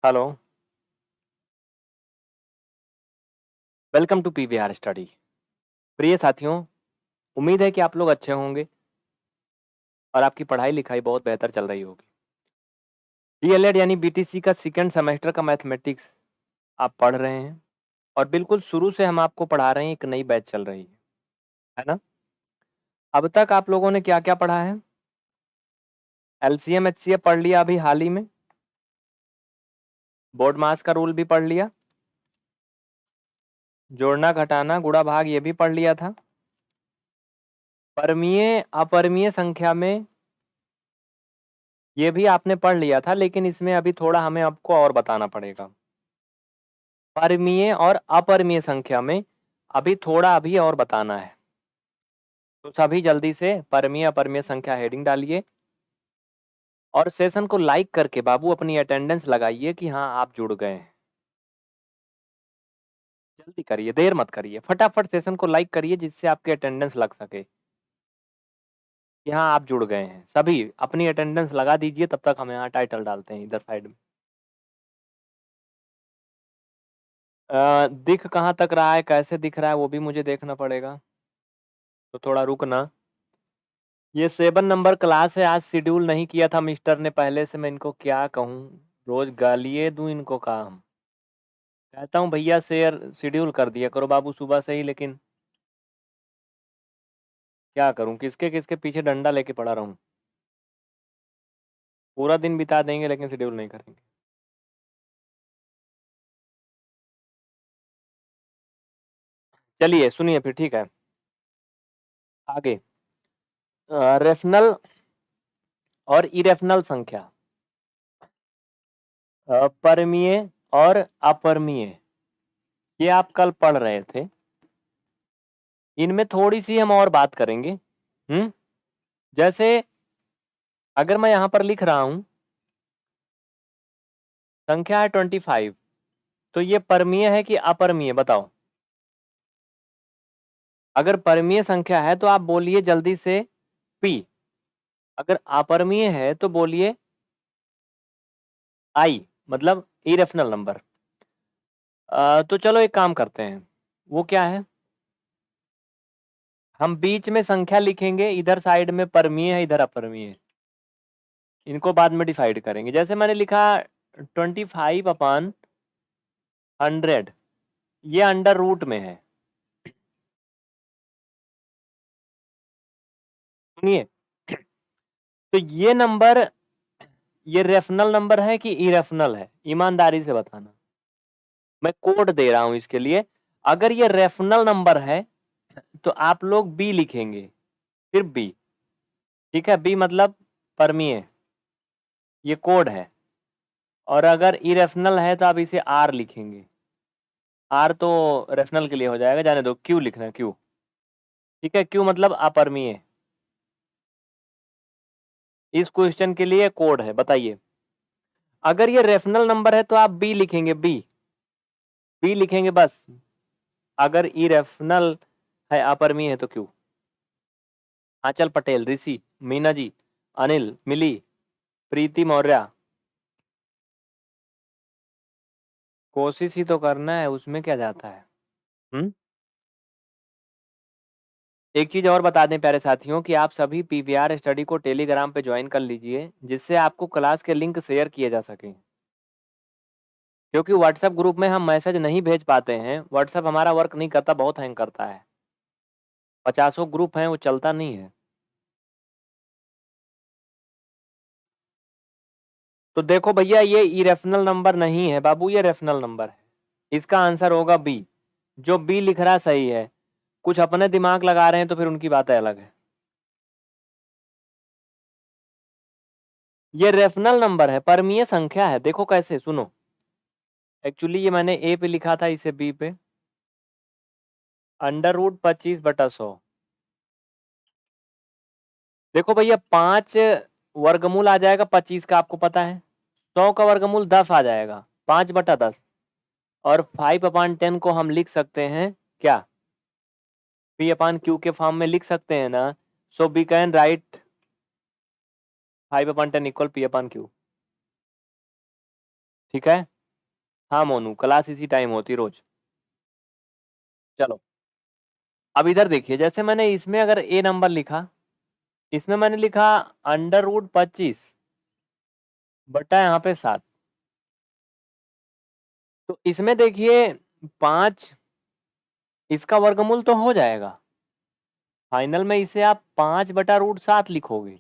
Hello, welcome to PVR study. प्रिय साथियों, उम्मीद है कि आप लोग अच्छे होंगे और आपकी पढ़ाई-लिखाई बहुत बेहतर चल रही होगी। डीएलएड यानी बीटीसी का सेकंड सेमेस्टर का मैथमेटिक्स आप पढ़ रहे हैं और बिल्कुल शुरू से हम आपको पढ़ा रहे हैं, एक नई बैच चल रही है ना? अब तक आप लोगों ने क्या-क्या पढ़ा है? एलसीएम, एचसीएफ पढ़ लिया अभी हाल ही में। बोर्ड मास का रूल भी पढ़ लिया। जोड़ना, घटाना, गुणा, भाग ये भी पढ़ लिया था। परमीय, अपरमीय संख्या में ये भी आपने पढ़ लिया था, लेकिन इसमें अभी थोड़ा हमें आपको और बताना पड़ेगा। परमीय और अपरमीय संख्या में अभी और बताना है। तो सभी जल्दी से परमीय अपरमीय संख्या हेडिंग डालिए और सेशन को लाइक करके बाबू अपनी अटेंडेंस लगाइए कि हाँ आप जुड़ गए हैं। जल्दी करिए, देर मत करिए, फटाफट सेशन को लाइक करिए जिससे आपकी अटेंडेंस लग सके कि हाँ आप जुड़ गए हैं। सभी अपनी अटेंडेंस लगा दीजिए, तब तक हम यहाँ टाइटल डालते हैं इधर साइड में। दिख कहाँ तक रहा है, कैसे दिख रहा है वो भी मुझे देखना पड़ेगा, तो थोड़ा रुकना। ये 7 नंबर क्लास है, आज शेड्यूल नहीं किया था मिस्टर ने पहले से। मैं इनको क्या कहूँ, रोज गालिए दूं इनको काम। कहता हूँ भैया शेयर शेड्यूल कर दिया करो बाबू सुबह से ही, लेकिन क्या करूँ, किसके किसके पीछे डंडा लेके पड़ा रहूं। पूरा दिन बिता देंगे लेकिन शेड्यूल नहीं करेंगे। चलिए सुनिए फिर, ठीक है आगे। रेफनल और इरेफनल संख्या, परमीय और अपरमीय, ये आप कल पढ़ रहे थे। इनमें थोड़ी सी हम और बात करेंगे। जैसे अगर मैं यहां पर लिख रहा हूं संख्या है 25, तो ये परमीय है कि अपरमीय बताओ। अगर परमीय संख्या है तो आप बोलिए जल्दी से पी, अगर अपरमीय है तो बोलिए आई, मतलब इरेफनल नंबर। तो चलो एक काम करते हैं, वो क्या है, हम बीच में संख्या लिखेंगे, इधर साइड में परमीय है इधर अपरमीय है, इनको बाद में डिसाइड करेंगे। जैसे मैंने लिखा 25/100, ये अंडर रूट में है। सुनिए, तो ये नंबर, ये रेफनल नंबर है कि इरेफनल है, ईमानदारी से बताना। मैं कोड दे रहा हूं इसके लिए। अगर ये रेफनल नंबर है तो आप लोग बी लिखेंगे, सिर्फ बी, ठीक है। बी मतलब परमीय, ये कोड है। और अगर इरेफनल है तो आप इसे आर लिखेंगे। आर तो रेफनल के लिए हो जाएगा, जाने दो, क्यू लिखना, क्यू, ठीक है। क्यू मतलब अपरमीय। इस क्वेश्चन के लिए कोड है, बताइए। अगर ये रेफनल नंबर है तो आप बी लिखेंगे, बी, बी लिखेंगे बस। अगर इरेफनल है, अपरमीय है तो क्यू। आंचल पटेल, ऋषि, मीना जी, अनिल, मिली, प्रीति मौर्य, कोशिश ही तो करना है, उसमें क्या जाता है। हम्म। एक चीज और बता दें प्यारे साथियों कि आप सभी पीवीआर स्टडी को टेलीग्राम पे ज्वाइन कर लीजिए, जिससे आपको क्लास के लिंक शेयर किए जा सके। क्योंकि व्हाट्सएप ग्रुप में हम मैसेज नहीं भेज पाते हैं, व्हाट्सएप हमारा वर्क नहीं करता, बहुत हैंग करता है। 50 ग्रुप हैं, वो चलता नहीं है। तो देखो भैया, ये इरेफनल नंबर नहीं है बाबू, ये रेफनल नंबर है। इसका आंसर होगा बी। जो बी लिख रहा सही है। कुछ अपने दिमाग लगा रहे हैं तो फिर उनकी बातें अलग है। ये रेफनल नंबर है, परमीय संख्या है। देखो कैसे, सुनो। एक्चुअली ये मैंने ए पे लिखा था, इसे बी पे। √25/100। देखो भैया, 5 वर्गमूल आ जाएगा 25 का, आपको पता है। 100 का वर्गमूल 10 आ जाएगा, 5/10। और 5/10 को हम लिख सकते हैं क्या, P/Q के फॉर्म में लिख सकते हैं ना। So we can write 5/10 = P/Q, ठीक है। हाँ मोनू, क्लास इसी टाइम होती रोज। चलो अब इधर देखिए, जैसे मैंने इसमें अगर ए नंबर लिखा, इसमें मैंने लिखा √25 बटा यहाँ पे 7। तो इसमें देखिए 5, इसका वर्गमूल तो हो जाएगा, फाइनल में इसे आप 5/√7 लिखोगे।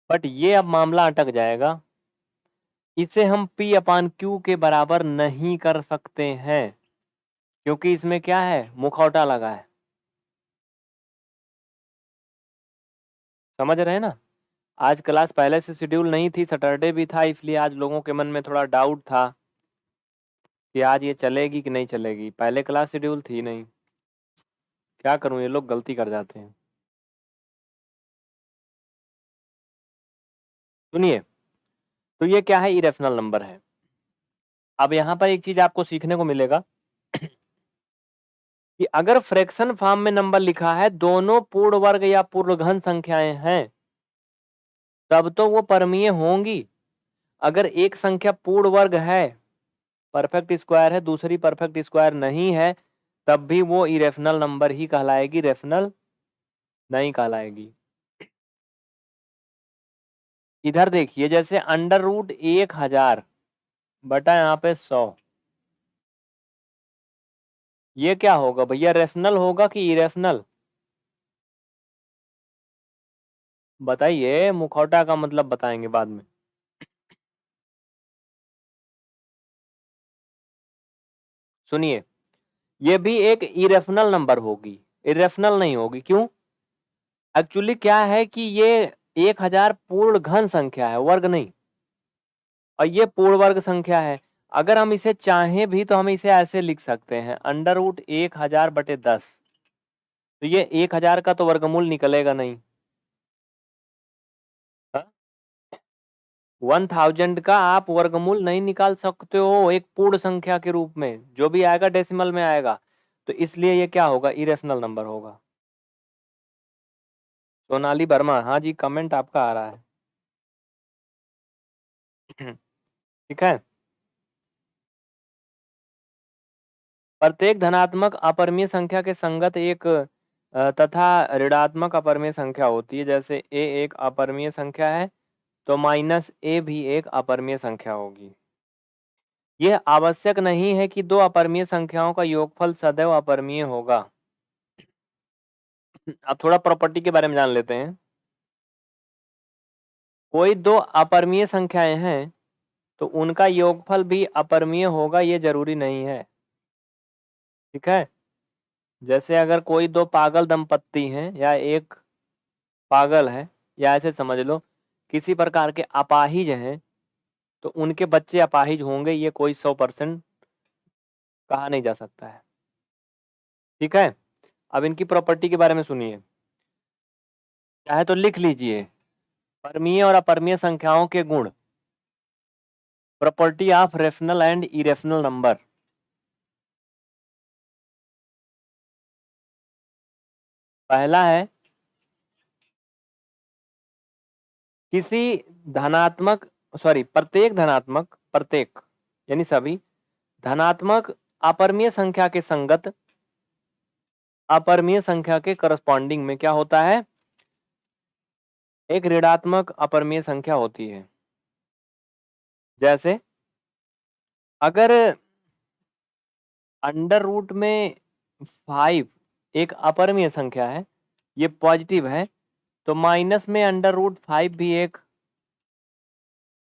बट ये अब मामला अटक जाएगा, इसे हम P/Q के बराबर नहीं कर सकते हैं, क्योंकि इसमें क्या है, मुखौटा लगा है। समझ रहे हैं ना? आज क्लास पहले से शेड्यूल नहीं थी, सैटरडे भी था, इसलिए आज लोगों के मन में थोड़ा डाउट था कि आज ये चलेगी कि नहीं चलेगी। पहले क्लास शेड्यूल थी नहीं, क्या करूं, ये लोग गलती कर जाते हैं। सुनिए, तो ये क्या है, इरेशनल नंबर है। अब यहाँ पर एक चीज आपको सीखने को मिलेगा कि अगर फ्रैक्शन फॉर्म में नंबर लिखा है, दोनों पूर्ण वर्ग या पूर्ण घन संख्याएं हैं, तब तो वो परमीय होंगी। अगर एक संख्या पूर्ण वर्ग है, परफेक्ट स्क्वायर है, दूसरी परफेक्ट स्क्वायर नहीं है, तब भी वो इरेशनल नंबर ही कहलाएगी, रेशनल नहीं कहलाएगी। इधर देखिए, जैसे √1000 बटा यहाँ पे 100, ये क्या होगा भैया, रेशनल होगा कि इरेशनल? बताइए, मुखौटा का मतलब बताएंगे बाद में। सुनिए, ये भी एक इरेशनल नंबर होगी, इरेशनल नहीं होगी। क्यों? एक्चुअली क्या है कि ये 1000 पूर्ण घन संख्या है, वर्ग नहीं, और ये पूर्ण वर्ग संख्या है। अगर हम इसे चाहें भी तो हम इसे ऐसे लिख सकते हैं, √1000/10। तो ये 1000 का तो वर्गमूल निकलेगा नहीं, 1000 का आप वर्गमूल नहीं निकाल सकते हो एक पूर्ण संख्या के रूप में, जो भी आएगा डेसिमल में आएगा। तो इसलिए ये क्या होगा, इरेशनल नंबर होगा। सोनाली वर्मा, हाँ जी, कमेंट आपका आ रहा है। ठीक है। प्रत्येक धनात्मक अपरिमेय संख्या के संगत एक तथा ऋणात्मक अपरिमेय संख्या होती है। जैसे a एक अपरिमेय संख्या है, तो -a भी एक अपरिमेय संख्या होगी। यह आवश्यक नहीं है कि दो अपरिमेय संख्याओं का योगफल सदैव अपरिमेय होगा। अब थोड़ा प्रॉपर्टी के बारे में जान लेते हैं। कोई दो अपरिमेय संख्याएं हैं, तो उनका योगफल भी अपरिमेय होगा, ये जरूरी नहीं है। ठीक है। जैसे अगर कोई दो पागल दंपत्ति हैं, या एक पागल है, या ऐसे समझ लो किसी प्रकार के अपाहिज हैं, तो उनके बच्चे अपाहिज होंगे, ये कोई 100% कहा नहीं जा सकता है। ठीक है। अब इनकी प्रॉपर्टी के बारे में सुनिए, चाहे तो लिख लीजिए, परमीय और अपरिमेय संख्याओं के गुण, property of rational and irrational number. पहला है, किसी धनात्मक, सॉरी, प्रत्येक यानी सभी धनात्मक अपरिमेय संख्या के संगत अपरिमेय संख्या के करस्पॉन्डिंग में क्या होता है, एक ऋणात्मक अपरिमेय संख्या होती है। जैसे अगर अंडर रूट में 5 एक अपरिमेय संख्या है, ये पॉजिटिव है, तो माइनस में √5 भी एक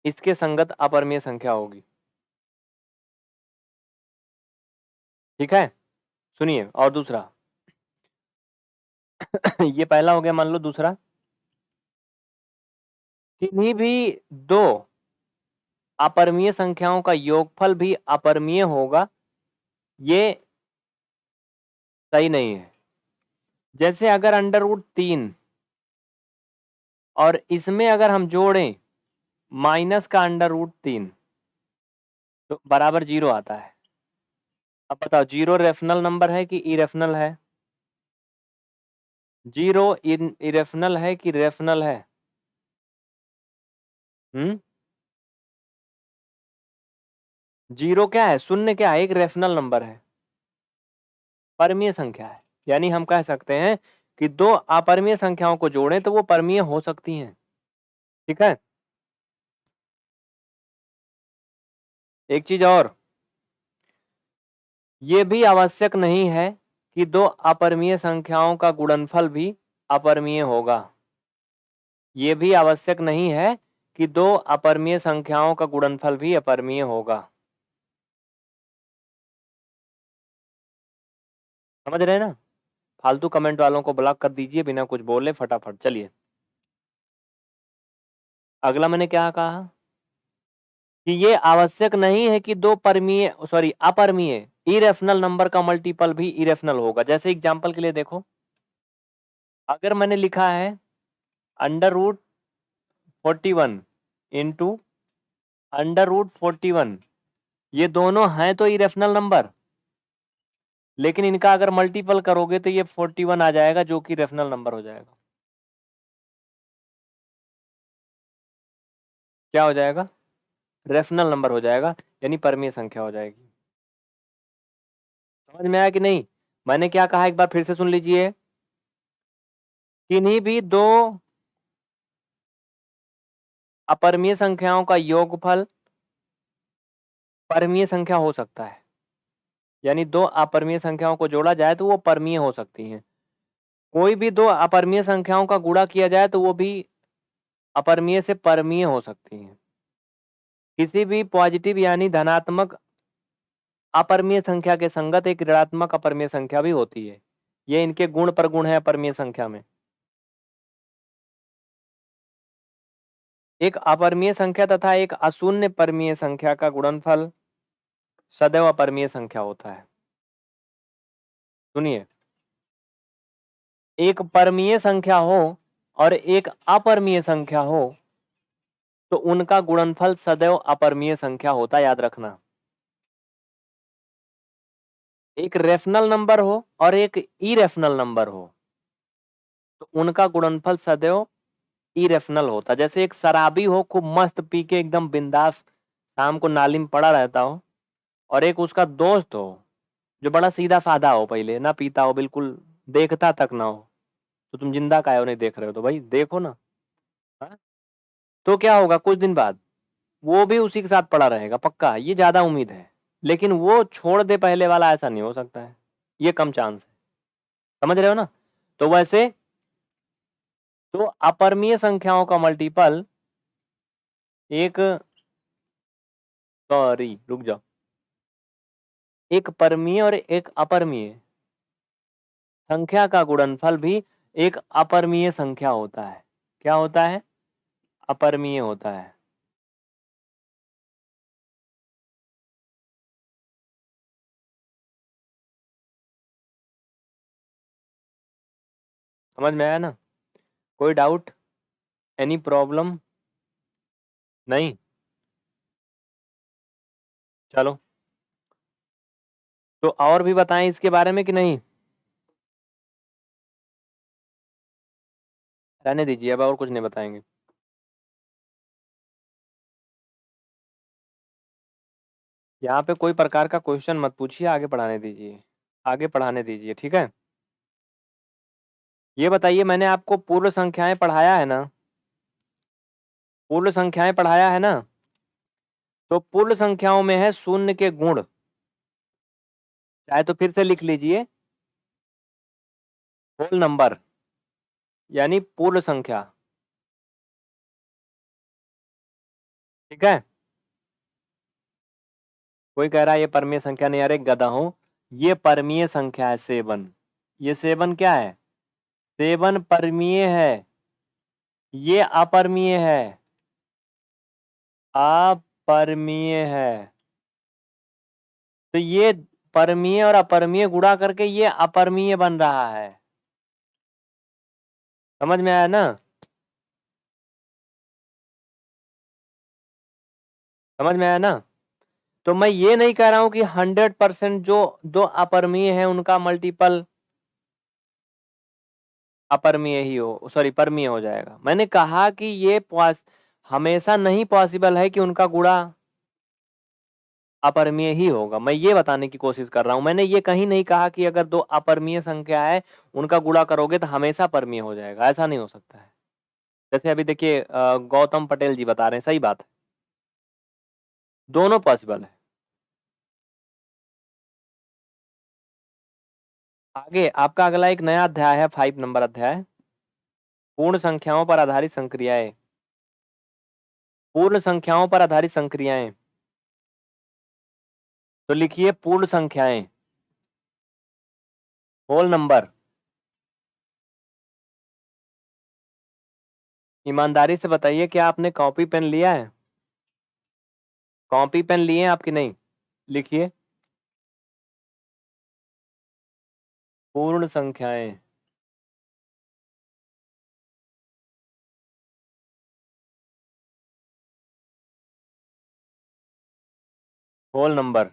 इसके संगत अपरिमेय संख्या होगी। ठीक है। सुनिए, और दूसरा, ये पहला हो गया, मान लो। दूसरा, किन्हीं भी दो अपरिमेय संख्याओं का योगफल भी अपरिमेय होगा, ये सही नहीं है। जैसे अगर √3 और इसमें अगर हम जोड़ें माइनस का √3, तो बराबर 0 आता है। अब बताओ, 0 रेशनल नंबर है कि इरेशनल है? 0 इरेशनल है कि रेशनल है? हम्म जीरो क्या है, शून्य क्या है, एक रेशनल नंबर है, परमीय संख्या है। यानी हम कह सकते हैं कि दो अपरमीय संख्याओं को जोड़ें तो वो परमीय हो सकती हैं। ठीक है, एक चीज और, ये भी आवश्यक नहीं है कि दो अपरमीय संख्याओं का गुणनफल भी अपरमीय होगा। ये भी आवश्यक नहीं है कि दो अपरमीय संख्याओं का गुणनफल भी अपरमीय होगा। समझ रहे हैं ना? फालतू कमेंट वालों को ब्लॉक कर दीजिए बिना कुछ बोले फटाफट। चलिए, अगला मैंने क्या कहा कि ये आवश्यक नहीं है कि दो परमीय अपरमीय इरेशनल नंबर का मल्टीपल भी इरेशनल होगा। जैसे एग्जांपल के लिए देखो, अगर मैंने लिखा है √41 इंटू √41, ये दोनों हैं तो इरेशनल नंबर, लेकिन इनका अगर मल्टीपल करोगे तो ये 41 आ जाएगा जो कि रेशनल नंबर हो जाएगा। क्या हो जाएगा? रेशनल नंबर हो जाएगा, यानी परमीय संख्या हो जाएगी। समझ में आया कि नहीं? मैंने क्या कहा एक बार फिर से सुन लीजिए, किन्हीं भी दो अपरमीय संख्याओं का योगफल परमीय संख्या हो सकता है। यानी दो अपरमीय संख्याओं को जोड़ा जाए तो वो परमीय हो सकती हैं। कोई भी दो अपरमीय संख्याओं का गुणा किया जाए तो वो भी अपरमीय से परमीय हो सकती हैं। किसी भी पॉजिटिव यानी धनात्मक अपरमीय संख्या के संगत एक ऋणात्मक अपरमीय संख्या भी होती है। ये इनके गुण पर गुण है अपरमीय संख्या में। एक अपरमीय संख्या तथा एक अशून्य परमीय संख्या का गुणनफल सदैव अपरमीय संख्या होता है। सुनिए, एक परमीय संख्या हो और एक अपरमीय संख्या हो तो उनका गुणनफल सदैव अपरमीय संख्या होता है, याद रखना। एक रेशनल नंबर हो और एक इरेशनल नंबर हो तो उनका गुणनफल सदैव इरेशनल होता। जैसे एक शराबी हो, खूब मस्त पी के एकदम बिंदास शाम को नाली में पड़ा रहता हो, और एक उसका दोस्त हो जो बड़ा सीधा साधा हो, पहले ना पीता हो, बिल्कुल देखता तक ना हो, तो तुम जिंदा काहे हो नहीं देख रहे हो? तो भाई देखो ना। हाँ? तो क्या होगा, कुछ दिन बाद वो भी उसी के साथ पड़ा रहेगा पक्का, ये ज्यादा उम्मीद है। लेकिन वो छोड़ दे पहले वाला, ऐसा नहीं हो सकता है, ये कम चांस है। समझ रहे हो ना? तो वैसे तो अपरमीय संख्याओं का मल्टीपल एक, सॉरी रुक जाओ, एक परमीय और एक अपरमीय संख्या का गुणनफल भी एक अपरमीय संख्या होता है। क्या होता है? अपरमीय होता है। समझ में आया ना? कोई डाउट, एनी प्रॉब्लम? नहीं? चलो, तो और भी बताएं इसके बारे में कि नहीं? रहने दीजिए, अब और कुछ नहीं बताएंगे। यहाँ पे कोई प्रकार का क्वेश्चन मत पूछिए, आगे पढ़ाने दीजिए, आगे पढ़ाने दीजिए, ठीक है? ये बताइए, मैंने आपको पूर्ण संख्याएं पढ़ाया है ना? पूर्ण संख्याएं पढ़ाया है ना? तो पूर्ण संख्याओं में है शून्य के गुण, चाहे तो फिर से लिख लीजिए, होल नंबर यानी पूर्ण संख्या। ठीक है? कोई कह रहा है ये परमीय संख्या नहीं, अरे गधा हूं, ये परमीय संख्या है 7। ये 7 क्या है? 7 परमीय है, ये अपरमीय है, अपरमीय है। तो ये परमीय और अपरमीय गुणा करके ये अपरमीय बन रहा है। समझ में आया ना? समझ में आया ना? तो मैं ये नहीं कह रहा हूं कि 100% जो दो अपरमीय है उनका मल्टीपल अपरमीय ही हो, सॉरी परमीय हो जाएगा। मैंने कहा कि ये हमेशा नहीं पॉसिबल है कि उनका गुणा अपरिमेय ही होगा। मैं ये बताने की कोशिश कर रहा हूं। मैंने ये कहीं नहीं कहा कि अगर दो अपरिमेय संख्या है उनका गुणा करोगे तो हमेशा परमीय हो जाएगा, ऐसा नहीं हो सकता है। जैसे अभी देखिए गौतम पटेल जी बता रहे हैं, सही बात है, दोनों पॉसिबल है। आगे आपका अगला एक नया अध्याय है, 5 नंबर अध्याय, पूर्ण संख्याओं पर आधारित संक्रियाएं। पूर्ण संख्याओं पर आधारित संक्रियाएं, तो लिखिए पूर्ण संख्याएं, होल नंबर। ईमानदारी से बताइए कि आपने कॉपी पेन लिया है? कॉपी पेन लिए हैं आपकी? नहीं, लिखिए पूर्ण संख्याएं, होल नंबर।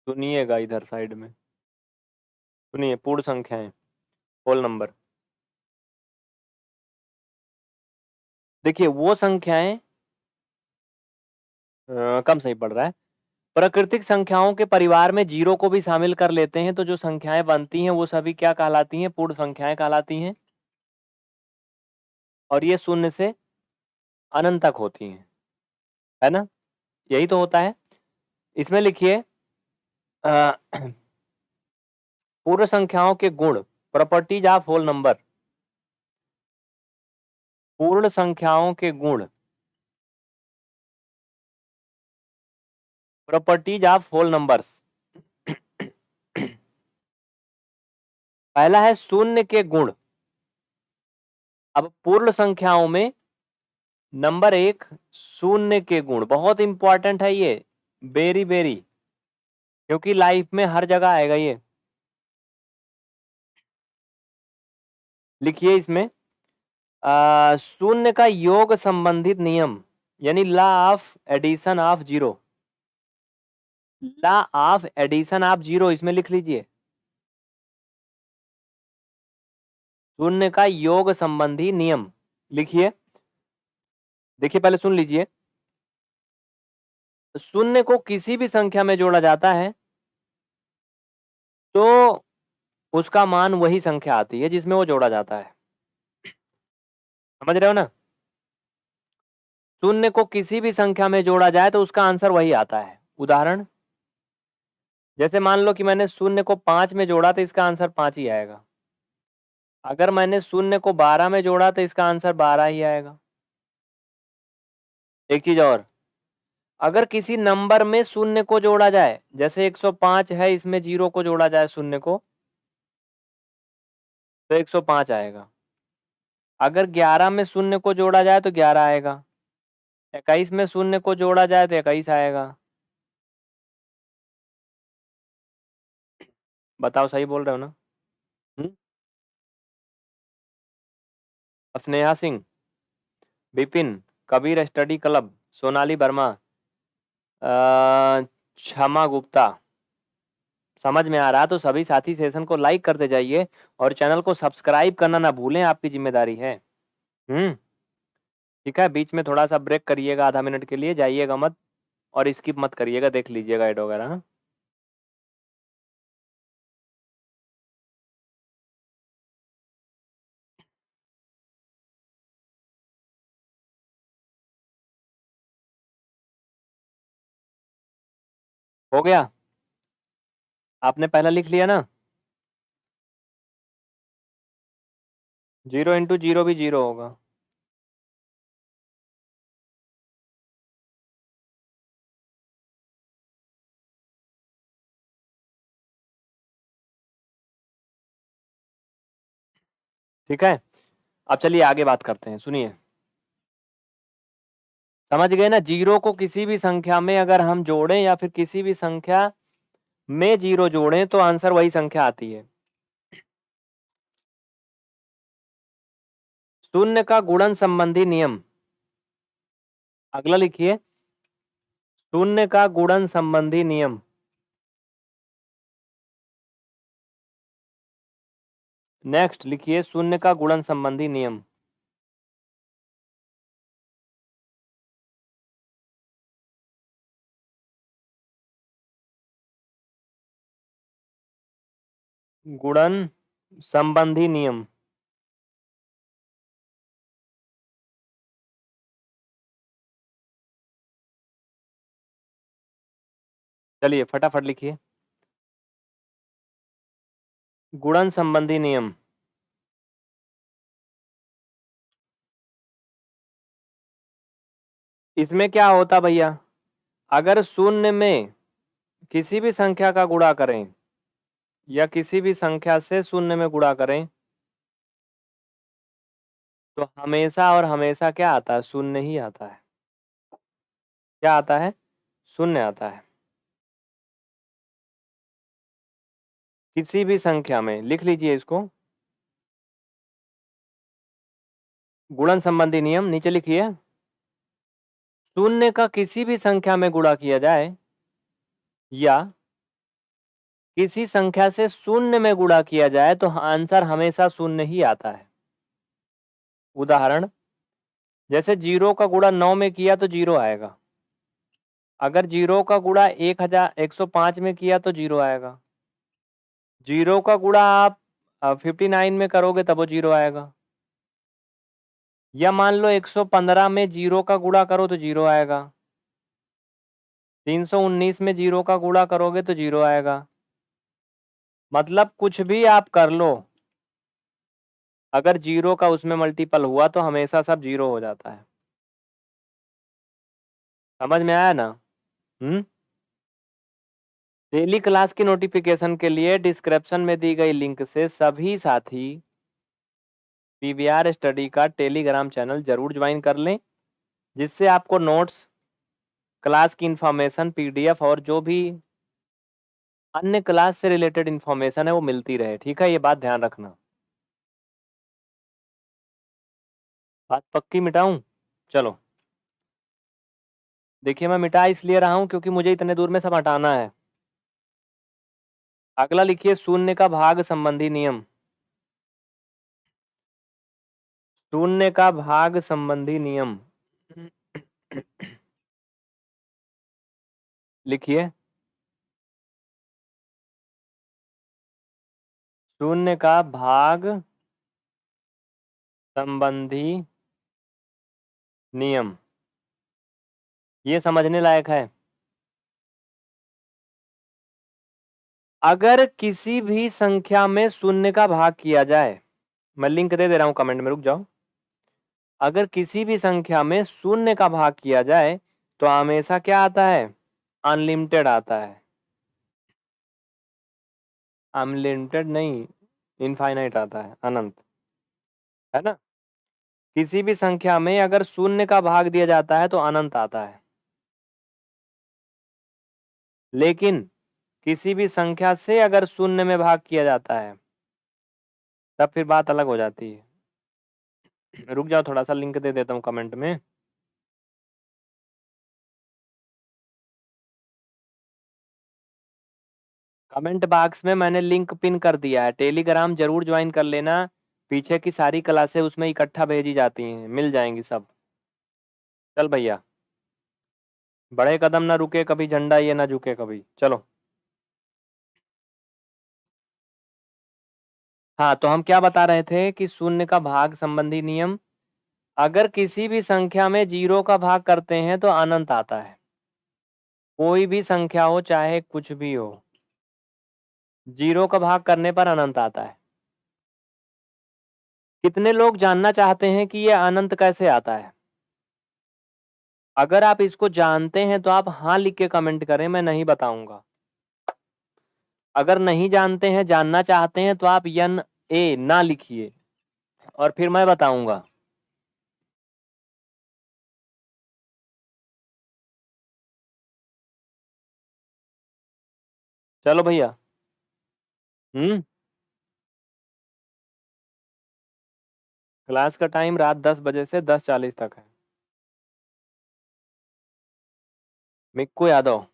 सुनिएगा इधर साइड में, सुनिए, पूर्ण संख्याएं, होल नंबर। देखिए वो संख्याएं कम सही पड़ रहा है। प्राकृतिक संख्याओं के परिवार में जीरो को भी शामिल कर लेते हैं तो जो संख्याएं बनती हैं वो सभी क्या कहलाती हैं? पूर्ण संख्याएं कहलाती हैं। और ये शून्य से अनंत तक होती हैं, है ना? यही तो होता है। इसमें लिखिए पूर्ण संख्याओं के गुण, प्रॉपर्टीज ऑफ होल नंबर। पूर्ण संख्याओं के गुण, प्रॉपर्टीज ऑफ होल नंबर्स। पहला है शून्य के गुण। अब पूर्ण संख्याओं में नंबर एक, शून्य के गुण बहुत इंपॉर्टेंट है ये, वेरी वेरी, क्योंकि लाइफ में हर जगह आएगा ये। लिखिए इसमें शून्य का योग संबंधित नियम, यानी law of addition of zero. Law of addition of zero इसमें लिख लीजिए। शून्य का योग संबंधी नियम लिखिए। देखिए पहले सुन लीजिए, शून्य को किसी भी संख्या में जोड़ा जाता है तो उसका मान वही संख्या आती है जिसमें वो जोड़ा जाता है। समझ रहे हो ना? शून्य को किसी भी संख्या में जोड़ा जाए तो उसका आंसर वही आता है। उदाहरण, जैसे मान लो कि मैंने शून्य को 5 में जोड़ा तो इसका आंसर 5 ही आएगा। अगर मैंने शून्य को 12 में जोड़ा तो इसका आंसर 12 ही आएगा। एक चीज और, अगर किसी नंबर में शून्य को जोड़ा जाए, जैसे 105 है, इसमें जीरो को जोड़ा जाए शून्य को तो 105 आएगा। अगर 11 में शून्य को जोड़ा जाए तो 11 आएगा। 21 में शून्य को जोड़ा जाए तो 21 आएगा। बताओ सही बोल रहे हो ना? हम्म? स्नेहा सिंह, विपिन, कबीर स्टडी क्लब, सोनाली वर्मा, क्षमा गुप्ता। समझ में आ रहा तो सभी साथी सेशन को लाइक करते जाइए और चैनल को सब्सक्राइब करना ना भूलें, आपकी जिम्मेदारी है। ठीक है, बीच में थोड़ा सा ब्रेक करिएगा, आधा मिनट के लिए जाइएगा मत और स्किप मत करिएगा, देख लीजिएगा ऐड वगैरह। हाँ? हो गया? आपने पहला लिख लिया ना? 0 इंटू 0 भी 0 होगा। ठीक है, अब चलिए आगे बात करते हैं, सुनिए। समझ गए ना? जीरो को किसी भी संख्या में अगर हम जोड़ें या फिर किसी भी संख्या में जीरो जोड़ें तो आंसर वही संख्या आती है। शून्य का गुणन संबंधी नियम, अगला लिखिए, शून्य का गुणन संबंधी नियम। नेक्स्ट लिखिए शून्य का गुणन संबंधी नियम। गुणन संबंधी नियम। चलिए फटाफट लिखिए, गुणन संबंधी नियम। इसमें क्या होता भैया, अगर शून्य में किसी भी संख्या का गुणा करें या किसी भी संख्या से शून्य में गुणा करें तो हमेशा और हमेशा क्या आता है, शून्य ही आता है। क्या आता है, शून्य आता है। किसी भी संख्या में, लिख लीजिए इसको, गुणन संबंधी नियम नीचे लिखिए, शून्य का किसी भी संख्या में गुणा किया जाए या किसी संख्या से शून्य में गुणा किया जाए तो आंसर हमेशा शून्य ही आता है। उदाहरण, जैसे 0 का गुणा 9 में किया तो 0 आएगा। अगर 0 का गुणा 1105 में किया तो 0 आएगा। 0 का गुणा आप 59 में करोगे तब वो 0 आएगा। या मान लो 115 में 0 का गुणा करो तो 0 आएगा। 319 में 0 का गुणा करोगे तो 0 आएगा। मतलब कुछ भी आप कर लो, अगर 0 का उसमें मल्टीपल हुआ तो हमेशा सब 0 हो जाता है। समझ में आया ना? डेली क्लास की नोटिफिकेशन के लिए डिस्क्रिप्शन में दी गई लिंक से सभी साथी पीवीआर स्टडी का टेलीग्राम चैनल जरूर ज्वाइन कर लें, जिससे आपको नोट्स, क्लास की इंफॉर्मेशन, पीडीएफ और जो भी अन्य क्लास से रिलेटेड इंफॉर्मेशन है वो मिलती रहे। ठीक है, ये बात ध्यान रखना। बात पक्की मिटाऊं? चलो देखिए, मैं मिटा इसलिए रहा हूं क्योंकि मुझे इतने दूर में सब हटाना है। अगला लिखिए, शून्य का भाग संबंधी नियम। शून्य का भाग संबंधी नियम लिखिए, शून्य का भाग संबंधी नियम। ये समझने लायक है। अगर किसी भी संख्या में शून्य का भाग किया जाए, मैं लिंक दे दे रहा हूं कमेंट में, रुक जाओ। अगर किसी भी संख्या में शून्य का भाग किया जाए तो हमेशा क्या आता है, अनलिमिटेड आता है। अनलिमिटेड नहीं, इनफाइनाइट आता है, अनंत, है ना? किसी भी संख्या में अगर शून्य का भाग दिया जाता है तो अनंत आता है। लेकिन किसी भी संख्या से अगर शून्य में भाग किया जाता है तब फिर बात अलग हो जाती है। रुक जाओ, थोड़ा सा लिंक दे देता हूँ कमेंट में। कमेंट बॉक्स में मैंने लिंक पिन कर दिया है, टेलीग्राम जरूर ज्वाइन कर लेना। पीछे की सारी क्लासें उसमें इकट्ठा भेजी जाती हैं, मिल जाएंगी सब। चल भैया, बड़े कदम ना रुके कभी, झंडा ये ना झुके कभी। चलो, हाँ तो हम क्या बता रहे थे कि शून्य का भाग संबंधी नियम, अगर किसी भी संख्या में 0 का भाग करते हैं तो अनंत आता है। कोई भी संख्या हो, चाहे कुछ भी हो, 0 का भाग करने पर अनंत आता है। कितने लोग जानना चाहते हैं कि यह अनंत कैसे आता है? अगर आप इसको जानते हैं तो आप हाँ लिख के कमेंट करें, मैं नहीं बताऊंगा। अगर नहीं जानते हैं, जानना चाहते हैं, तो आप यन ए ना लिखिए और फिर मैं बताऊंगा। चलो भैया। हम्म। क्लास का टाइम रात 10 बजे से 10:40 तक है। मिक्कू यादव,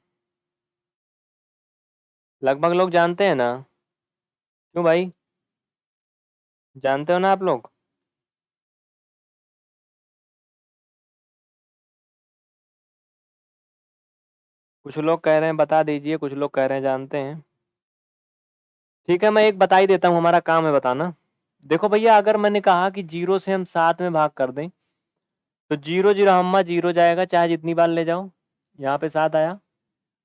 लगभग लोग जानते हैं ना? क्यों भाई, जानते हो ना आप लोग? कुछ लोग कह रहे हैं बता दीजिए, कुछ लोग कह रहे हैं जानते हैं। ठीक है, मैं एक बता ही देता हूँ, हमारा काम है बताना। देखो भैया, अगर मैंने कहा कि 0 से हम 7 में भाग कर दें, तो 0 0 हम्मा 0 जाएगा, चाहे जितनी बार ले जाओ। यहाँ पे 7 आया।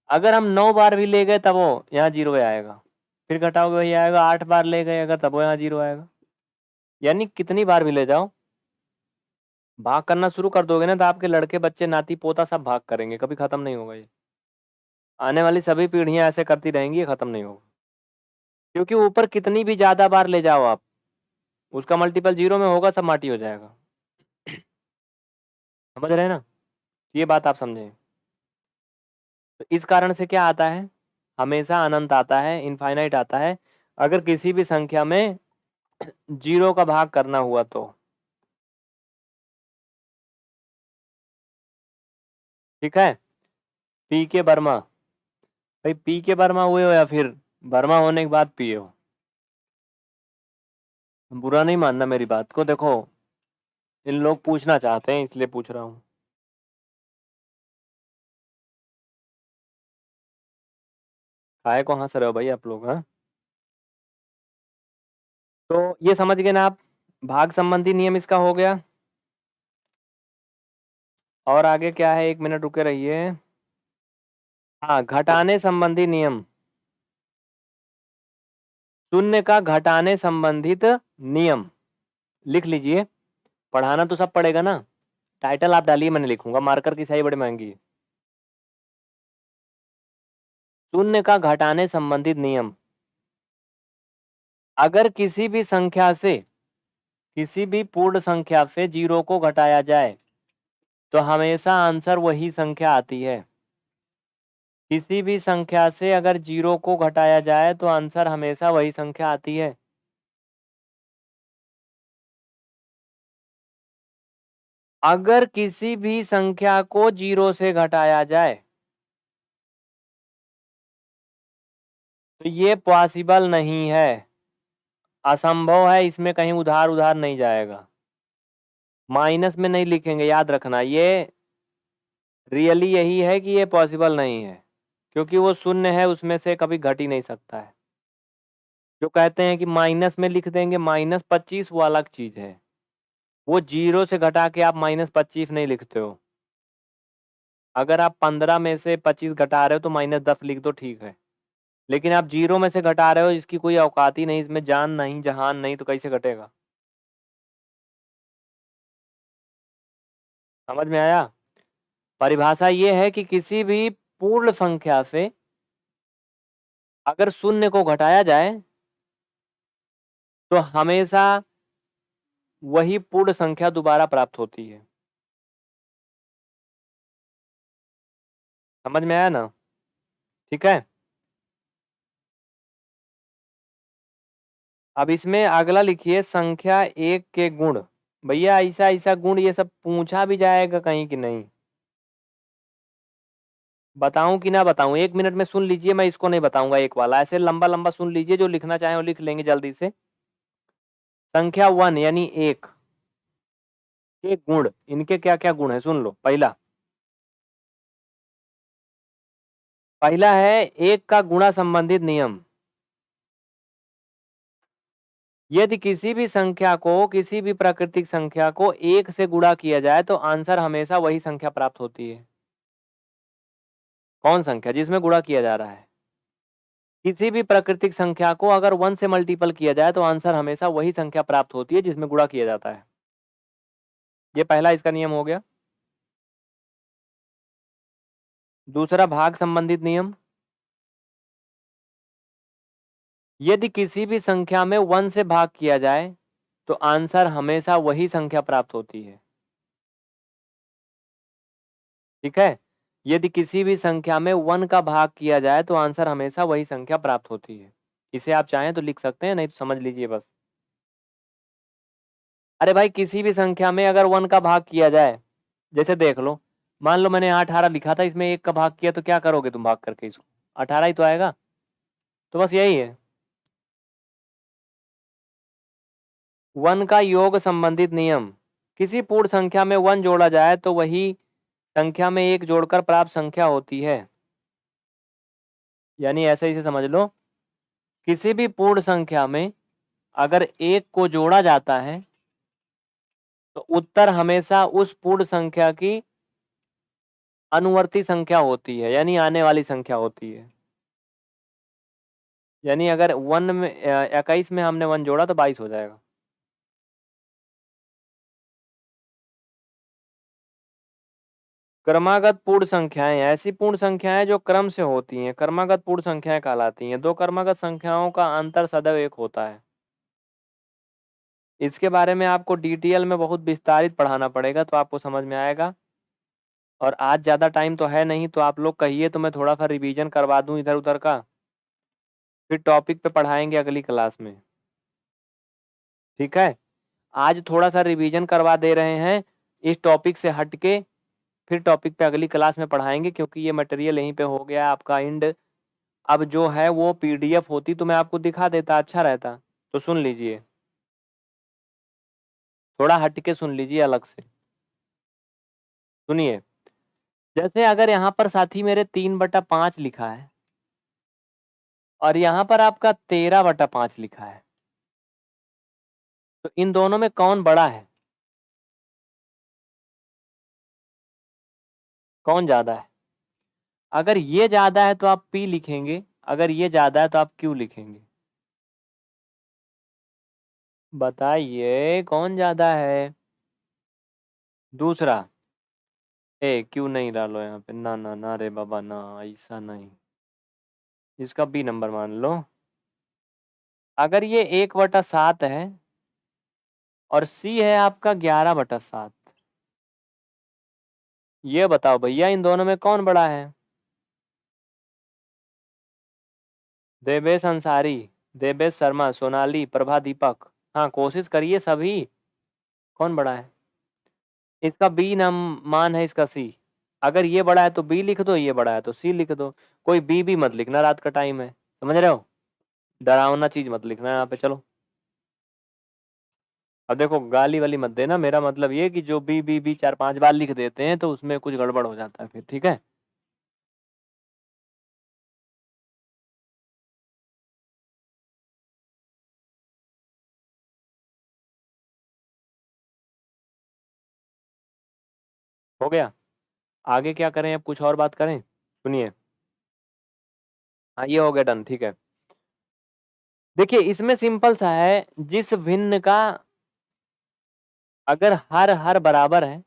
अगर हम 9 बार भी ले गए तब वो यहाँ 0 आएगा। फिर घटाओगे वही आएगा। 8 बार ले गए अगर तब वो यहाँ 0 आएगा। यानी कितनी बार भी ले जाओ, भाग करना शुरू कर दोगे ना तो आपके लड़के बच्चे नाती पोता सब भाग करेंगे, कभी खत्म नहीं होगा ये। आने वाली सभी पीढ़ियां ऐसे करती रहेंगी, ये खत्म नहीं होगा। क्योंकि ऊपर कितनी भी ज्यादा बार ले जाओ आप, उसका मल्टीपल 0 में होगा, सब माटी हो जाएगा। समझ रहे हैं ना? ये बात आप समझें। तो इस कारण से क्या आता है, हमेशा अनंत आता है, इनफाइनाइट आता है, अगर किसी भी संख्या में 0 का भाग करना हुआ तो। ठीक है। पी के वर्मा, भाई पी के वर्मा हुए हो या फिर वर्मा होने के बाद पिए हो, बुरा नहीं मानना मेरी बात को। देखो, इन लोग पूछना चाहते हैं इसलिए पूछ रहा हूँ। काहे को हंस रहे हो भाई आप लोग? हाँ, तो ये समझ गए ना आप, भाग संबंधी नियम इसका हो गया। और आगे क्या है, 1 मिनट रुके रहिए। हाँ, घटाने संबंधी नियम। शून्य का घटाने संबंधित नियम लिख लीजिए। पढ़ाना तो सब पड़ेगा ना। टाइटल आप डालिए, मैंने लिखूंगा, मार्कर की स्याही बड़ी महंगी है। शून्य का घटाने संबंधित नियम। अगर किसी भी संख्या से, किसी भी पूर्ण संख्या से 0 को घटाया जाए तो हमेशा आंसर वही संख्या आती है। किसी भी संख्या से अगर 0 को घटाया जाए तो आंसर हमेशा वही संख्या आती है। अगर किसी भी संख्या को 0 से घटाया जाए तो ये पॉसिबल नहीं है, असंभव है, इसमें कहीं उधार उधार नहीं जाएगा। माइनस में नहीं लिखेंगे, याद रखना, ये रियली यही है कि ये पॉसिबल नहीं है, क्योंकि वो शून्य है, उसमें से कभी घट ही नहीं सकता है। जो कहते हैं कि माइनस में लिख देंगे -25, वो अलग चीज है। वो 0 से घटा के आप -25 नहीं लिखते हो। अगर आप 15 में से 25 घटा रहे हो तो -10 लिख दो, ठीक है। लेकिन आप 0 में से घटा रहे हो, इसकी कोई औकात ही नहीं, इसमें जान नहीं जहान नहीं, तो कैसे घटेगा? समझ में आया? परिभाषा ये है कि किसी भी पूर्ण संख्या से अगर शून्य को घटाया जाए तो हमेशा वही पूर्ण संख्या दोबारा प्राप्त होती है। समझ में आया ना? ठीक है। अब इसमें अगला लिखिए, संख्या 1 के गुण। भैया ऐसा ऐसा गुण ये सब पूछा भी जाएगा कहीं कि नहीं? बताऊं कि ना बताऊं? 1 मिनट में सुन लीजिए, मैं इसको नहीं बताऊंगा, एक वाला ऐसे लंबा लंबा सुन लीजिए, जो लिखना चाहे वो लिख लेंगे जल्दी से। संख्या 1 यानी 1 के गुण, इनके क्या क्या गुण है सुन लो। पहला, पहला है 1 का गुणा संबंधित नियम। यदि किसी भी संख्या को, किसी भी प्राकृतिक संख्या को 1 से गुणा किया जाए तो आंसर हमेशा वही संख्या प्राप्त होती है। कौन संख्या? जिसमें गुणा किया जा रहा है। किसी भी प्राकृतिक संख्या को अगर 1 से मल्टीपल किया जाए तो आंसर हमेशा वही संख्या प्राप्त होती है जिसमें गुणा किया जाता है। ये पहला इसका नियम हो गया। दूसरा, भाग संबंधित नियम। यदि किसी भी संख्या में 1 से भाग किया जाए तो आंसर हमेशा वही संख्या प्राप्त होती है। ठीक है। यदि किसी भी संख्या में 1 का भाग किया जाए तो आंसर हमेशा वही संख्या प्राप्त होती है। इसे आप चाहें तो लिख सकते हैं, नहीं तो समझ लीजिए बस। अरे भाई, किसी भी संख्या में अगर 1 का भाग किया जाए, जैसे देख लो, मान लो मैंने यहाँ 18 लिखा था, इसमें 1 का भाग किया तो क्या करोगे तुम भाग करके? इसको 18 ही तो आएगा। तो बस यही है। 1 का योग संबंधित नियम। किसी पूर्ण संख्या में 1 जोड़ा जाए तो वही संख्या में 1 जोड़कर प्राप्त संख्या होती है। यानी ऐसे इसे समझ लो किसी भी पूर्ण संख्या में अगर 1 को जोड़ा जाता है तो उत्तर हमेशा उस पूर्ण संख्या की अनुवर्ती संख्या होती है, यानी आने वाली संख्या होती है। यानी अगर 21 में हमने 1 जोड़ा तो 22 हो जाएगा। क्रमागत पूर्ण संख्याएं ऐसी पूर्ण संख्याएं जो क्रम से होती हैं, क्रमागत पूर्ण संख्याएं कहलाती हैं। दो क्रमागत संख्याओं का अंतर सदैव 1 होता है। इसके बारे में आपको डिटेल में बहुत विस्तारित पढ़ाना पड़ेगा तो आपको समझ में आएगा। और आज ज़्यादा टाइम तो है नहीं, तो आप लोग कहिए तो मैं थोड़ा सा रिवीजन करवा दूं इधर उधर का, फिर टॉपिक पे पढ़ाएंगे अगली क्लास में। ठीक है, आज थोड़ा सा रिवीजन करवा दे रहे हैं इस टॉपिक से हटके, फिर टॉपिक पे अगली क्लास में पढ़ाएंगे, क्योंकि ये मटेरियल यहीं पे हो गया आपका एंड। अब जो है वो पीडीएफ होती तो मैं आपको दिखा देता, अच्छा रहता। तो सुन लीजिए, थोड़ा हटके सुन लीजिए अलग से। सुनिए, जैसे अगर यहाँ पर साथी मेरे 3/5 लिखा है और यहाँ पर आपका 13/5 लिखा है, तो इन दोनों में कौन बड़ा है, कौन ज्यादा है? अगर ये ज्यादा है तो आप P लिखेंगे, अगर ये ज्यादा है तो आप Q लिखेंगे। बताइए कौन ज्यादा है? दूसरा, Q नहीं डालो यहाँ पे, ना ना ना रे बाबा ना, ऐसा नहीं, इसका B नंबर मान लो। अगर ये 1/7 है और C है आपका 11/7, ये बताओ भैया इन दोनों में कौन बड़ा है? देवेश अंसारी, देवेश शर्मा, सोनाली, प्रभा, दीपक। हाँ कोशिश करिए सभी, कौन बड़ा है? इसका बी नाम मान है, इसका सी। अगर ये बड़ा है तो बी लिख दो, ये बड़ा है तो सी लिख दो। कोई बी भी मत लिखना, रात का टाइम है, समझ रहे हो? डरावना चीज मत लिखना यहाँ पे। चलो अब देखो, गाली वाली मत देना, मेरा मतलब ये कि जो बी बी बी 4-5 बार लिख देते हैं तो उसमें कुछ गड़बड़ हो जाता है फिर। ठीक है, हो गया। आगे क्या करें, अब कुछ और बात करें? सुनिए, हाँ ये हो गया डन। ठीक है, देखिए इसमें सिंपल सा है, जिस भिन्न का अगर हर हर बराबर है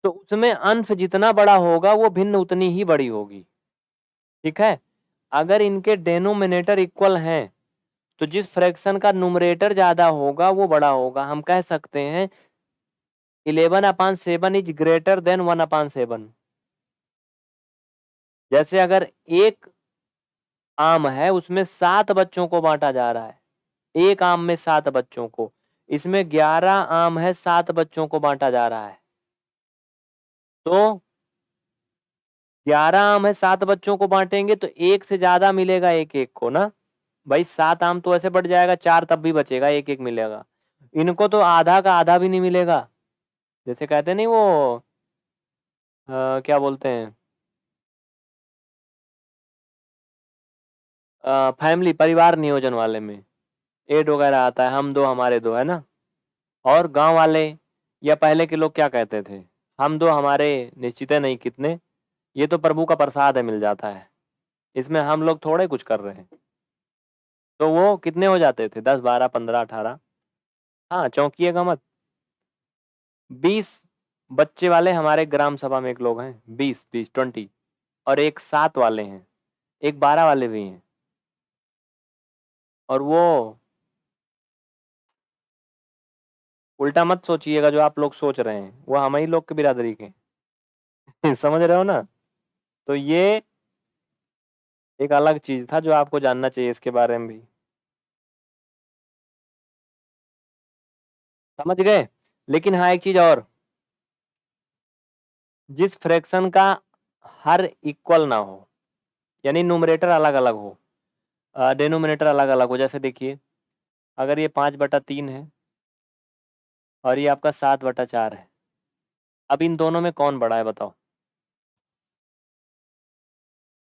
तो उसमें अंश जितना बड़ा होगा वो भिन्न उतनी ही बड़ी होगी। ठीक है, अगर इनके डेनोमिनेटर इक्वल हैं तो जिस फ्रैक्शन का नुमरेटर ज्यादा होगा वो बड़ा होगा। हम कह सकते हैं 11/7 इज ग्रेटर देन 1/7। जैसे अगर एक आम है उसमें 7 बच्चों को बांटा जा रहा है, एक आम में 7 बच्चों को, इसमें 11 आम है, 7 बच्चों को बांटा जा रहा है, तो 11 आम है, 7 बच्चों को बांटेंगे तो एक से ज्यादा मिलेगा एक एक को ना भाई। 7 आम तो ऐसे बढ़ जाएगा, 4 तब भी बचेगा, एक एक मिलेगा। इनको तो आधा का आधा भी नहीं मिलेगा। जैसे कहते नहीं वो क्या बोलते हैं, फैमिली परिवार नियोजन वाले में एड वगैरह आता है, हम दो हमारे दो, है ना। और गांव वाले या पहले के लोग क्या कहते थे, हम दो हमारे निश्चित है नहीं कितने, ये तो प्रभु का प्रसाद है, मिल जाता है। इसमें हम लोग थोड़े कुछ कर रहे हैं। तो वो कितने हो जाते थे, 10 12 15 18। हाँ चौंकिएगा मत। 20 बच्चे वाले हमारे ग्राम सभा में एक लोग हैं, 20 और एक 7 वाले हैं, एक 12 वाले भी हैं। और वो उल्टा मत सोचिएगा, जो आप लोग सोच रहे हैं वो हम ही लोग के बिरादरी के समझ रहे हो ना। तो ये एक अलग चीज था जो आपको जानना चाहिए इसके बारे में भी। समझ गए? लेकिन हाँ एक चीज और, जिस फ्रैक्शन का हर इक्वल ना हो, यानी न्यूमरेटर अलग अलग हो, डेनोमिनेटर अलग अलग हो। जैसे देखिए, अगर ये 5/3 है और ये आपका 7/4 है, अब इन दोनों में कौन बड़ा है बताओ?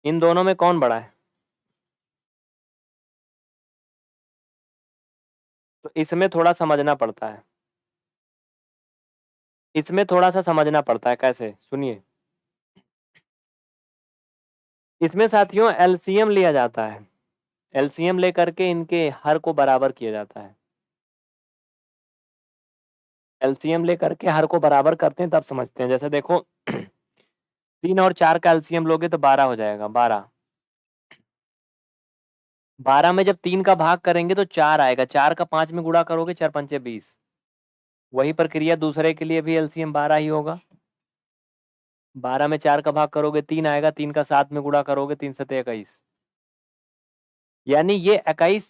इन दोनों में कौन बड़ा है? तो इसमें थोड़ा समझना पड़ता है, इसमें थोड़ा सा समझना पड़ता है। कैसे, सुनिए। इसमें साथियों एलसीएम लिया जाता है, एलसीएम लेकर के इनके हर को बराबर किया जाता है। एलसीएम लेकर के हर को बराबर करते हैं तब समझते हैं। जैसे देखो 3 और 4 का एलसीएम लोगे तो 12 हो जाएगा, 12। 12 में जब 3 का भाग करेंगे तो 4 आएगा, 4 का 5 में गुणा करोगे 4 पंचे 20। वही प्रक्रिया दूसरे के लिए भी एलसीएम 12 ही होगा। 12 में 4 का भाग करोगे 3 आएगा, 3 का 7 में गुणा करोगे 3 सते 21। यानी ये 21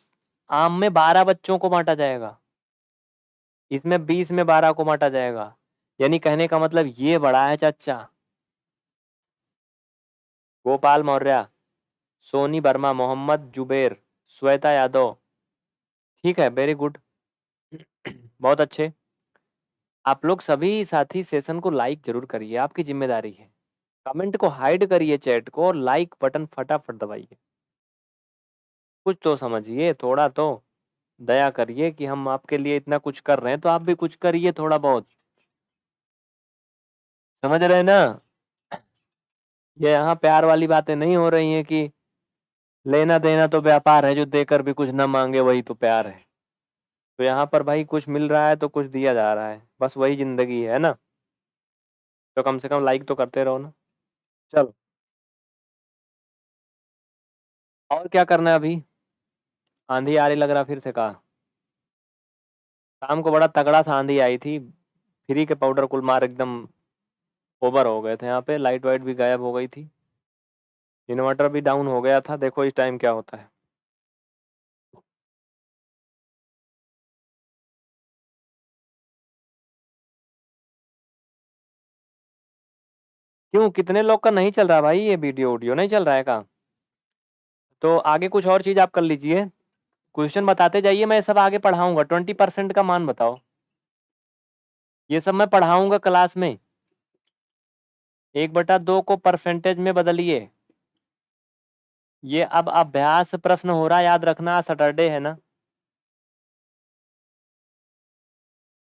आम में 12 बच्चों को बांटा जाएगा, इसमें 20 में 12 को बांटा जाएगा। यानी कहने का मतलब ये बड़ा है चाचा। गोपाल मौर्य, सोनी वर्मा, मोहम्मद जुबेर, श्वेता यादव। ठीक है, वेरी गुड। बहुत अच्छे। आप लोग सभी साथी सेशन को लाइक जरूर करिए, आपकी जिम्मेदारी है। कमेंट को हाइड करिए, चैट को, और लाइक बटन फटाफट दबाइए। कुछ तो समझिए, थोड़ा तो दया करिए कि हम आपके लिए इतना कुछ कर रहे हैं तो आप भी कुछ करिए थोड़ा बहुत। समझ रहे हैं ना? ये यहाँ प्यार वाली बातें नहीं हो रही हैं कि लेना देना तो व्यापार है, जो देकर भी कुछ न मांगे वही तो प्यार है। तो यहाँ पर भाई कुछ मिल रहा है तो कुछ दिया जा रहा है, बस वही जिंदगी है ना। तो कम से कम लाइक तो करते रहो ना। चलो, और क्या करना है अभी? आंधी आ रही लग रहा, फिर से कहा। शाम को बड़ा तगड़ा सा आंधी आई थी, फ्री के पाउडर कुल मार एकदम ओवर हो गए थे। यहाँ पे लाइट वाइट भी गायब हो गई थी, इन्वर्टर भी डाउन हो गया था। देखो इस टाइम क्या होता है। क्यों, कितने लोग का नहीं चल रहा भाई? ये वीडियो ऑडियो नहीं चल रहा है का? तो आगे कुछ और चीज आप कर लीजिए, क्वेश्चन बताते जाइए, मैं सब आगे पढ़ाऊंगा। 20% का मान बताओ, ये सब मैं पढ़ाऊंगा क्लास में। 1/2 को परसेंटेज में बदलिए। ये अब अभ्यास प्रश्न हो रहा है, याद रखना, सैटरडे है ना।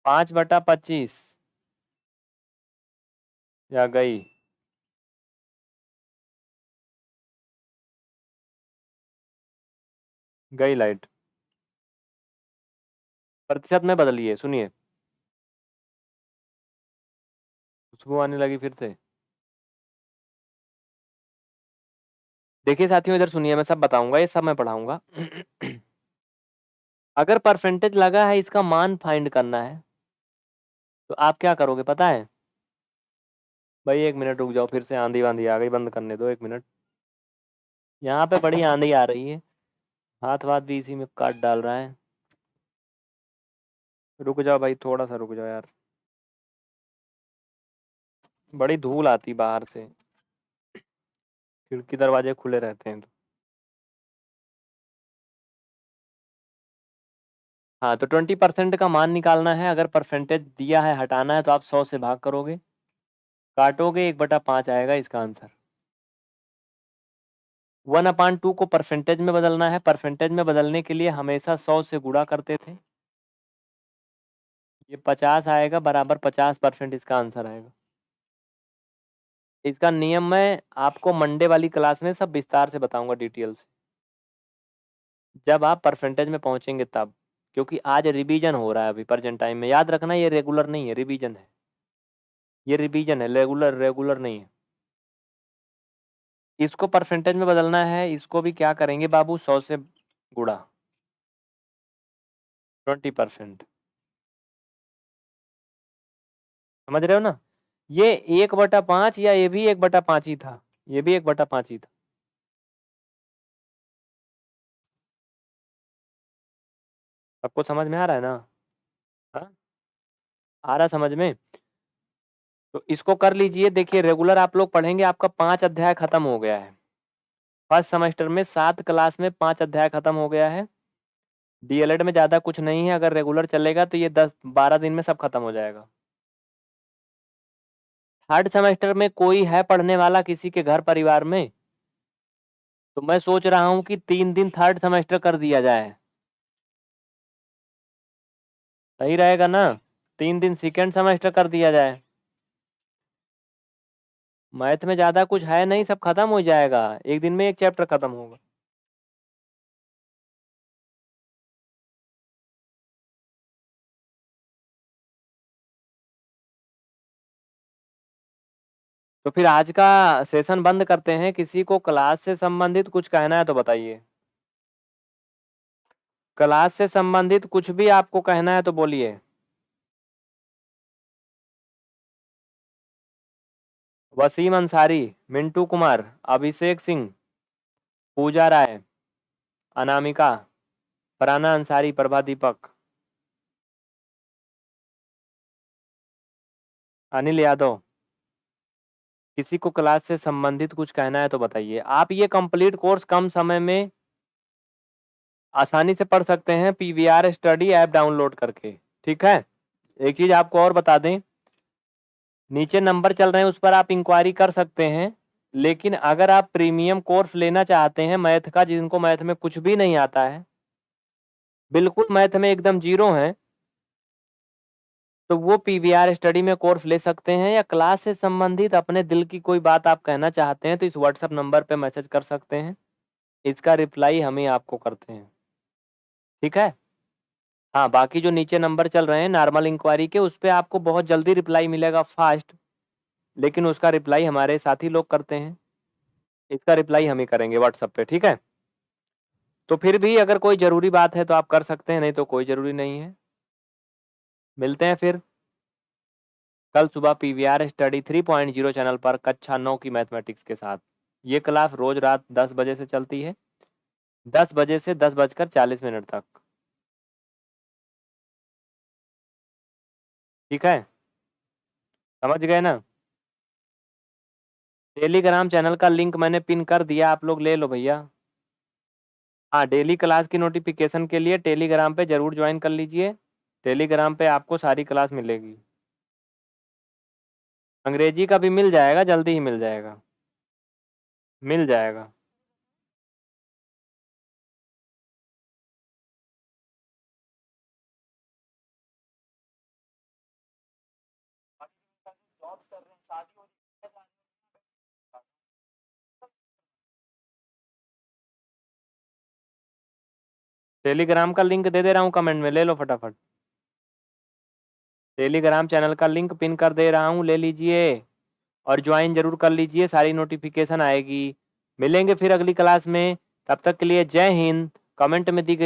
5/25 या गई? गई लाइट। प्रतिशत में बदलिए, सुनिए। खुशबू आने लगी फिर से। देखिए साथियों, इधर सुनिए, मैं सब बताऊंगा, ये सब मैं पढ़ाऊंगा। अगर परसेंटेज लगा है, इसका मान फाइंड करना है, तो आप क्या करोगे पता है? भाई 1 मिनट रुक जाओ, फिर से आंधी वांधी आ गई, बंद करने दो 1 मिनट। यहाँ पे बड़ी आंधी आ रही है, हाथ वाथ भी इसी में काट डाल रहा है। रुक जाओ भाई, थोड़ा सा रुक जाओ यार, बड़ी धूल आती बाहर से, खिड़की दरवाजे खुले रहते हैं तो। हाँ, तो 20% का मान निकालना है। अगर परसेंटेज दिया है, हटाना है, तो आप 100 से भाग करोगे, काटोगे, 1/5 आएगा इसका आंसर। 1/2 को परसेंटेज में बदलना है, परसेंटेज में बदलने के लिए हमेशा 100 से गुणा करते थे। ये 50 आएगा, बराबर 50% इसका आंसर आएगा। इसका नियम मैं आपको मंडे वाली क्लास में सब विस्तार से बताऊंगा, डिटेल से, जब आप परसेंटेज में पहुंचेंगे तब। क्योंकि आज रिवीजन हो रहा है अभी प्रेजेंट टाइम में, याद रखना, ये रेगुलर नहीं है, रिवीजन है। ये रिवीजन है, रेगुलर रेगुलर नहीं है। इसको परसेंटेज में बदलना है, इसको भी क्या करेंगे बाबू, 100 से गुणा, 20%। समझ रहे हो ना? ये 1/5, या ये भी 1/5 ही था, ये भी 1/5 ही था। सबको समझ में आ रहा है ना? हाँ, आ रहा समझ में? तो इसको कर लीजिए। देखिए रेगुलर आप लोग पढ़ेंगे, आपका 5 अध्याय खत्म हो गया है। फर्स्ट सेमेस्टर में 7 क्लास में 5 अध्याय खत्म हो गया है। डीएलएड में ज़्यादा कुछ नहीं है, अगर रेगुलर चलेगा तो ये 10-12 दिन में सब खत्म हो जाएगा। थर्ड सेमेस्टर में कोई है पढ़ने वाला किसी के घर परिवार में? तो मैं सोच रहा हूँ कि 3 दिन थर्ड सेमेस्टर कर दिया जाए। सही रहेगा ना? 3 दिन सेकेंड सेमेस्टर कर दिया जाए। मैथ में ज्यादा कुछ है नहीं, सब खत्म हो जाएगा, एक दिन में एक चैप्टर खत्म होगा। तो फिर आज का सेशन बंद करते हैं। किसी को क्लास से संबंधित कुछ कहना है तो बताइए। क्लास से संबंधित कुछ भी आपको कहना है तो बोलिए। वसीम अंसारी, मिंटू कुमार, अभिषेक सिंह, पूजा राय, अनामिका, फराना अंसारी, प्रभा दीपक, अनिल यादव। किसी को क्लास से संबंधित कुछ कहना है तो बताइए। आप ये कंप्लीट कोर्स कम समय में आसानी से पढ़ सकते हैं पीवीआर स्टडी ऐप डाउनलोड करके। ठीक है, एक चीज आपको और बता दें, नीचे नंबर चल रहे हैं, उस पर आप इंक्वायरी कर सकते हैं। लेकिन अगर आप प्रीमियम कोर्स लेना चाहते हैं मैथ का, जिनको मैथ में कुछ भी नहीं आता है, बिल्कुल मैथ में एकदम जीरो है, तो वो पीवीआर स्टडी में कोर्स ले सकते हैं। या क्लास से संबंधित अपने दिल की कोई बात आप कहना चाहते हैं तो इस व्हाट्सएप नंबर पे मैसेज कर सकते हैं, इसका रिप्लाई हम ही आपको करते हैं। ठीक है। हाँ, बाकी जो नीचे नंबर चल रहे हैं नॉर्मल इंक्वायरी के, उस पर आपको बहुत जल्दी रिप्लाई मिलेगा, फास्ट, लेकिन उसका रिप्लाई हमारे साथी लोग करते हैं, इसका रिप्लाई हम ही करेंगे व्हाट्सएप पे। ठीक है। तो फिर भी अगर कोई ज़रूरी बात है तो आप कर सकते हैं, नहीं तो कोई ज़रूरी नहीं है। मिलते हैं फिर कल सुबह पीवीआर स्टडी 3.0 चैनल पर कक्षा 9 की मैथमेटिक्स के साथ। ये क्लास रोज रात 10 बजे से चलती है, 10 बजे से 10:40 तक। ठीक है, समझ गए ना? टेलीग्राम चैनल का लिंक मैंने पिन कर दिया, आप लोग ले लो भैया। हाँ, डेली क्लास की नोटिफिकेशन के लिए टेलीग्राम पे ज़रूर ज्वाइन कर लीजिए। टेलीग्राम पे आपको सारी क्लास मिलेगी। अंग्रेजी का भी मिल जाएगा, जल्दी ही मिल जाएगा, मिल जाएगा। टेलीग्राम का लिंक दे दे रहा हूँ कमेंट में, ले लो फटाफट। टेलीग्राम चैनल का लिंक पिन कर दे रहा हूँ, ले लीजिए और ज्वाइन जरूर कर लीजिए, सारी नोटिफिकेशन आएगी। मिलेंगे फिर अगली क्लास में, तब तक के लिए जय हिंद। कमेंट में दी गई